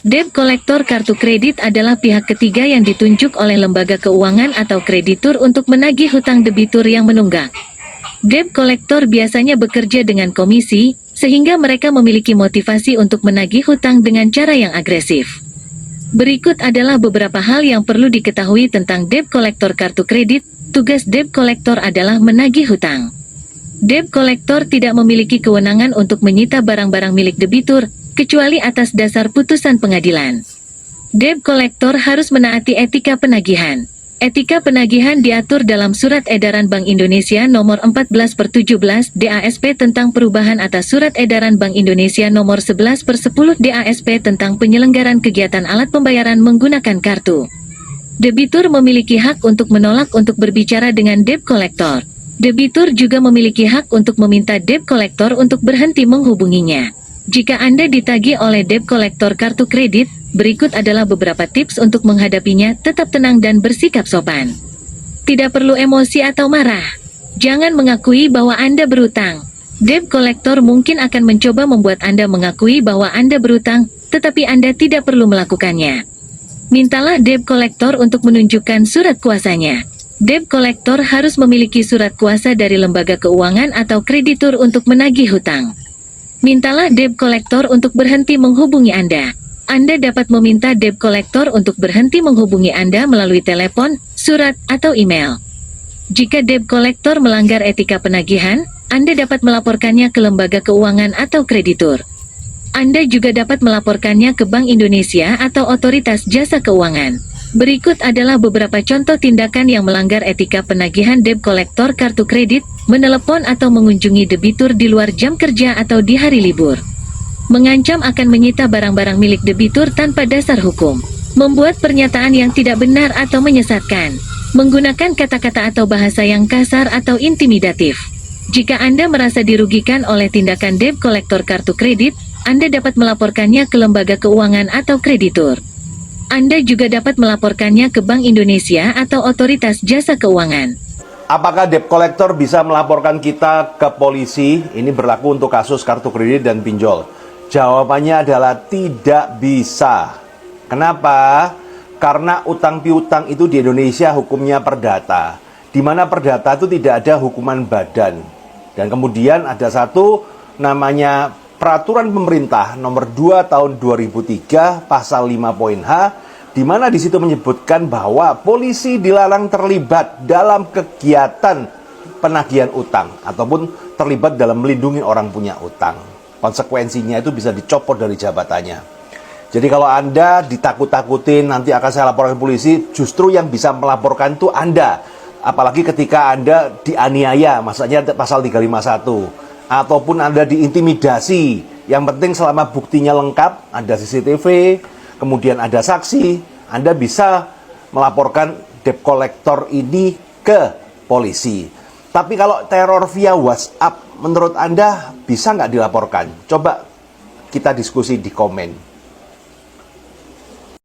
Debt kolektor kartu kredit adalah pihak ketiga yang ditunjuk oleh lembaga keuangan atau kreditur untuk menagih hutang debitur yang menunggak. Debt kolektor biasanya bekerja dengan komisi, sehingga mereka memiliki motivasi untuk menagih hutang dengan cara yang agresif. Berikut adalah beberapa hal yang perlu diketahui tentang debt kolektor kartu kredit. Tugas debt kolektor adalah menagih hutang. Debt kolektor tidak memiliki kewenangan untuk menyita barang-barang milik debitur, kecuali atas dasar putusan pengadilan. Debt kolektor harus menaati etika penagihan. Etika penagihan diatur dalam Surat Edaran Bank Indonesia Nomor 14/17 DASP tentang perubahan atas Surat Edaran Bank Indonesia Nomor 11/10 DASP tentang penyelenggaraan kegiatan alat pembayaran menggunakan kartu. Debitur memiliki hak untuk menolak untuk berbicara dengan debt kolektor. Debitur juga memiliki hak untuk meminta debt kolektor untuk berhenti menghubunginya. Jika Anda ditagih oleh debt kolektor kartu kredit, berikut adalah beberapa tips untuk menghadapinya. Tetap tenang dan bersikap sopan. Tidak perlu emosi atau marah. Jangan mengakui bahwa Anda berutang. Debt kolektor mungkin akan mencoba membuat Anda mengakui bahwa Anda berutang, tetapi Anda tidak perlu melakukannya. Mintalah debt kolektor untuk menunjukkan surat kuasanya. Debt kolektor harus memiliki surat kuasa dari lembaga keuangan atau kreditur untuk menagih hutang. Mintalah debt kolektor untuk berhenti menghubungi Anda. Anda dapat meminta debt kolektor untuk berhenti menghubungi Anda melalui telepon, surat, atau email. Jika debt kolektor melanggar etika penagihan, Anda dapat melaporkannya ke lembaga keuangan atau kreditur. Anda juga dapat melaporkannya ke Bank Indonesia atau Otoritas Jasa Keuangan. Berikut adalah beberapa contoh tindakan yang melanggar etika penagihan debt kolektor kartu kredit: menelepon atau mengunjungi debitur di luar jam kerja atau di hari libur. Mengancam akan menyita barang-barang milik debitur tanpa dasar hukum. Membuat pernyataan yang tidak benar atau menyesatkan. Menggunakan kata-kata atau bahasa yang kasar atau intimidatif. Jika Anda merasa dirugikan oleh tindakan debt kolektor kartu kredit, Anda dapat melaporkannya ke lembaga keuangan atau kreditur. Anda juga dapat melaporkannya ke Bank Indonesia atau Otoritas Jasa Keuangan. Apakah debt collector bisa melaporkan kita ke polisi? Ini berlaku untuk kasus kartu kredit dan pinjol. Jawabannya adalah tidak bisa. Kenapa? Karena utang piutang itu di Indonesia hukumnya perdata, di mana perdata itu tidak ada hukuman badan. Dan kemudian ada satu namanya Peraturan Pemerintah Nomor 2 Tahun 2003 Pasal 5 Poin H, di mana di situ menyebutkan bahwa polisi dilarang terlibat dalam kegiatan penagihan utang ataupun terlibat dalam melindungi orang punya utang. Konsekuensinya itu bisa dicopot dari jabatannya. Jadi kalau Anda ditakut-takutin nanti akan saya laporkan polisi, justru yang bisa melaporkan itu Anda. Apalagi ketika Anda dianiaya, maksudnya pasal 351. Ataupun Anda diintimidasi. Yang penting selama buktinya lengkap, ada CCTV, kemudian ada saksi, Anda bisa melaporkan debt collector ini ke polisi. Tapi kalau teror via WhatsApp, menurut Anda bisa nggak dilaporkan? Coba kita diskusi di komen.